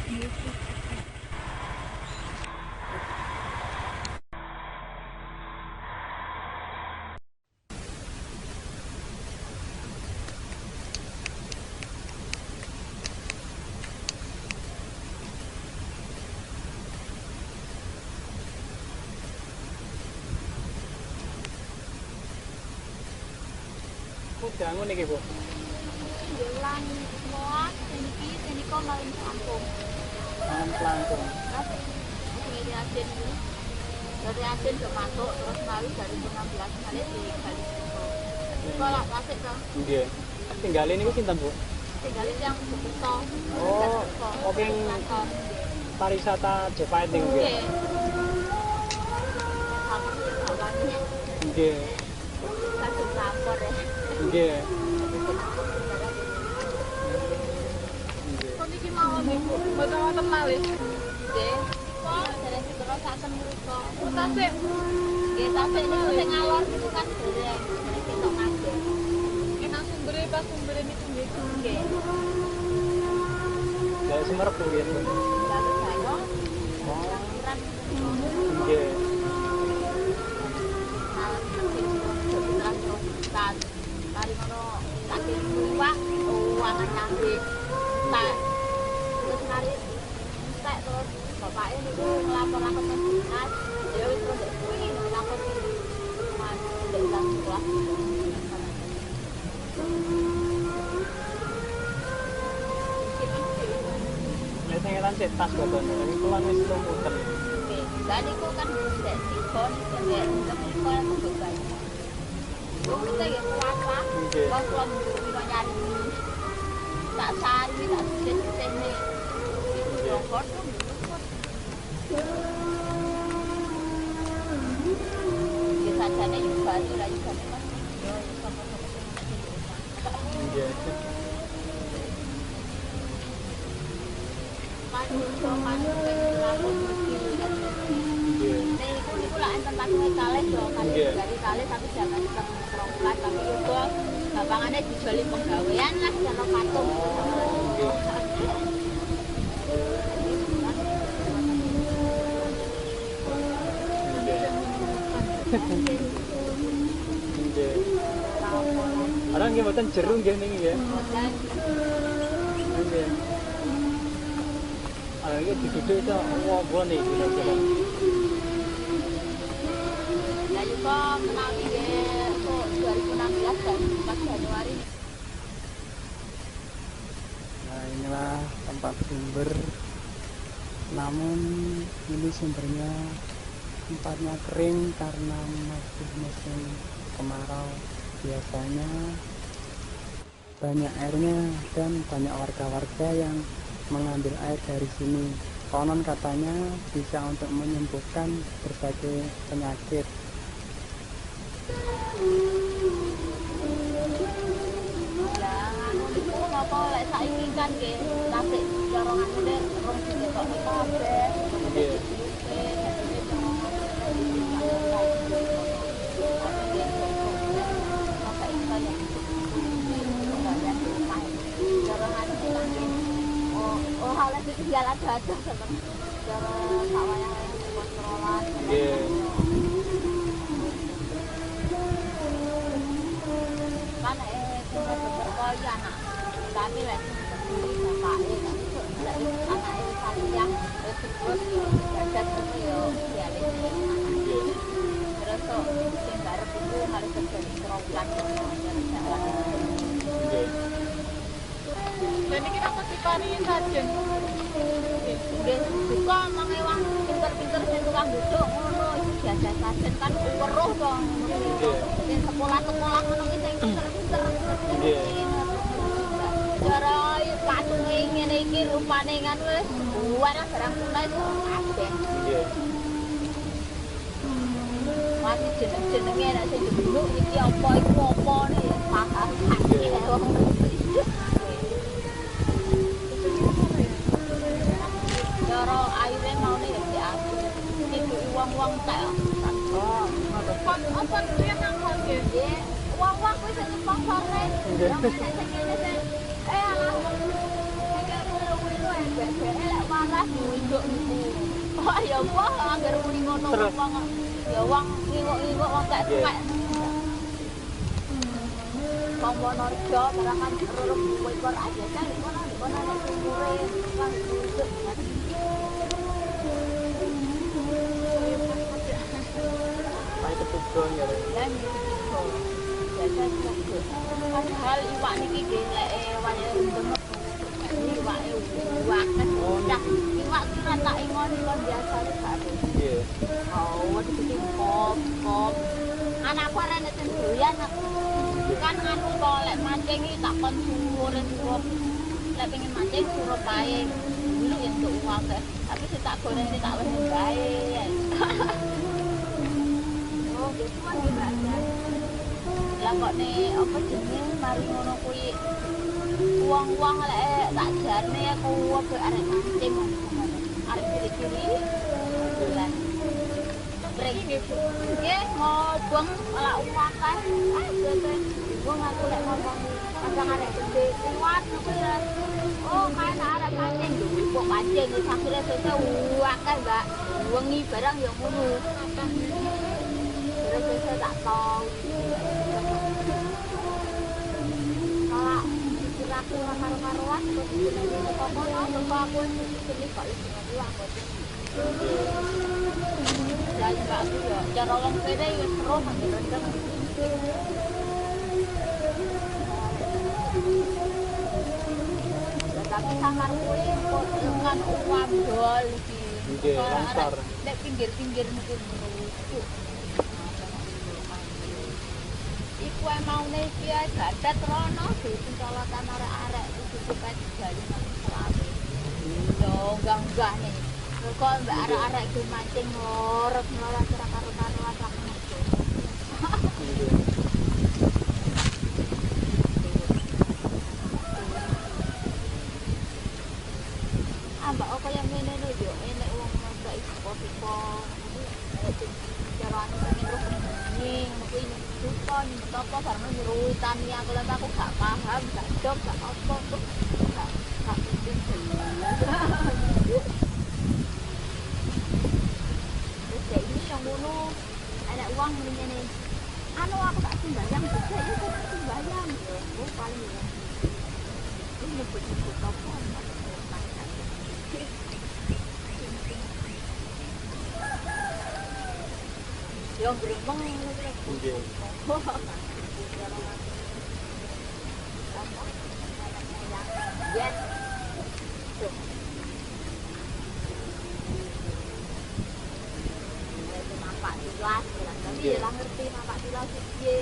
Udah ngono iki, Bu. Bulan moat ini kok maling kampung. Malam pelangkung. Terus dari Asin itu. Dari Asin ke masuk terus melalui 2016 kali di Kali Siko. Kalau klasik kan? Nggih. Tinggalin niku sinten, Bu? Tinggalin yang Beto. Oh, oking pariwisata Jepait niku nggih. Nggih. Sama sih kawannya. Nggih. Langsung lapor ya. Nggih. Kok iki mau ibu, mboten wonten malih. Nggih. Kok dereng terus saken mriku. Tasik. Nggih, tasik niku sing ngalor niku kan dereng ketok ngajar. Enak sumbere pas sumbere niku nggih. Nggih. Dari Semarang Bu nggih. Lalu saya kurang Nggih. Mari ngono saking luwak uangan nangge tak terus mari entek terus bapake niku nglapor-lapor nang dinas ya wis terus kuwi nglapor di rumah ndek lan sekolah Nek sing etan sik tas boten, iki kula wis muter. nggih lan niku kan ndek sikon ndek sekolah kebebasan kita ya puasa, kalau kita nyari tak sari, tak sisih nih, jokor tuh ya sajane juga itu lah juga kan, yo sama-sama manu lalu Niku lah enten patunge kalih yo dari kalih tapi jangan terongkat tapi yo gampangane dijoli penggawean lah jano patung. Orang nggih mboten jeru nggih niki nggih. Mboten. Nggih. Iki diduduk itu wong iki lho. Ya juga kenal nggih kok 2016 dan 4 Januari. Nah, inilah tempat sumber. Namun ini sumbernya tempatnya kering karena masih musim kemarau. Biasanya banyak airnya dan banyak warga-warga yang mengambil air dari sini. Konon katanya bisa untuk menyembuhkan berbagai penyakit. Ya anu niku napa lek saiki kan nggih tasik dorongan ngene rong dikok kabeh. Nggih. Oh, halnya di jalan ada seperti cara sawah yang kontrolan. Kan cuma beberapa anak, tapi lah bapaknya tapi anaknya satu yang terus ada semua yo dialihkan anaknya. Terus so sing barep itu harus terjadi kerokan dari jalan. Dan ini kita dipari sajen. Nggih, buka mangewang pinter-pinter sing tukang duduk ngono iku biasa sajen kan weruh to. Sing sekolah-sekolah ngono ki sing pinter-pinter. Nggih. Cara patunge ngene iki rupane kan wis buana barang tunai itu kabeh. Nggih. Mati jeneng-jenenge nek sing duduk iki apa iku opone ya paham. Cara aire maune ya diatur. Iku wong-wong tak. Oh, Apa dia nang kono? nggih. Wong-wong kuwi sing sponsore. Yang sing ngene sing alah. Kayak ngono-ngono ae, elek wae akeh nduk niku. Wah ya wah anggar muni ngono wong. Ya wong nginguk-nginguk wong gak tuwek. Wong Wonorejo barakan ruruk wekor aja kan di kono nek umure kan nduk. Kayak ketugon ya. Dan biasa kok. Padahal iwak niki nggih lek waya rendeng iwak iwak kan udah iwak kira tak ingoni kon biasa gak. Iya. Oh, wedi iki kop. Anakku arene doyan kan anu kok lek mancing iki tak kon suruh. Lek pengen mancing suruh bae. Dulu yang untuk uang deh. Tapi sih tak goreng ini tak wes bae. Oh, gitu kan gimana? Lah kok nih apa jenenge mari ngono kuwi uang-uang lek tak jane aku apa arek mancing arek kiri-kiri bulan brek nggih ngobong ala uang kan gede wong aku lek ngomong kadang arek gede kuat kuwi oh kan arek mancing kok mancing wis akhire sesuk akeh Mbak wengi barang ya ngono terus tak tau kalau aku karo-karoan terus ini komono terus aku sini kok iki uang kok jadi Mbak aku ya cara wong kene wis seru mangan rendeng tapi samar kuwi kok dengan uang dol iki Nggih, longsor. nek pinggir-pinggir niku iku maune iki gadat rono dipencolotan arek-arek iki supaya bali nang selawe. Yo enggak nih. Kok mbak arek-arek iki mancing ngorek-ngorek ora karo-karoan sak ngono. Mbak kok yang ngene lho yo enek wong mbak iku cara pengen terus ning kuwi suka ning apa karena nyuruh tani aku lha aku gak paham gak dok gak apa tuh gak penting terus ya ini yang ngono ada uang ngene anu aku tak sembayang juga ya tak sembayang yo paling ya ini nyebut-nyebut apa yang berembang Nggih. yes nampak jelas tapi ya ngerti nampak jelas piye